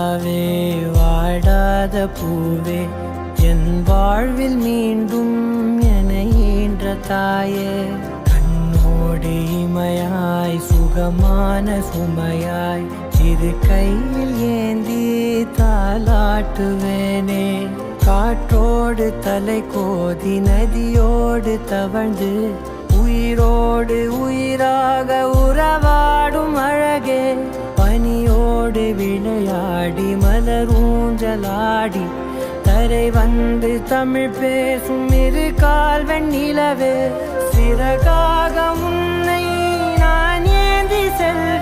நிலாவே வாடாத பூவே என் வாழ்வில் மீண்டும் என ஈன்ற தாயே கண்ணோடு இமையாய் சுகமான சுமையாய் இரு கையில் ஏந்தி தாலாட்டுவேனே காற்றோடு தலை கோதி நதியோடு தவழ்ந்து உயிரோடு உயிராக உறவாடும் அழகே பனியோடு விளையாடி மலரூஞ்சலாடி தரை வந்து தமிழ் பேசும் இரு கால் வெண்ணிலவே சிறகாக உன்னை நான் ஏந்தி செல்வேன்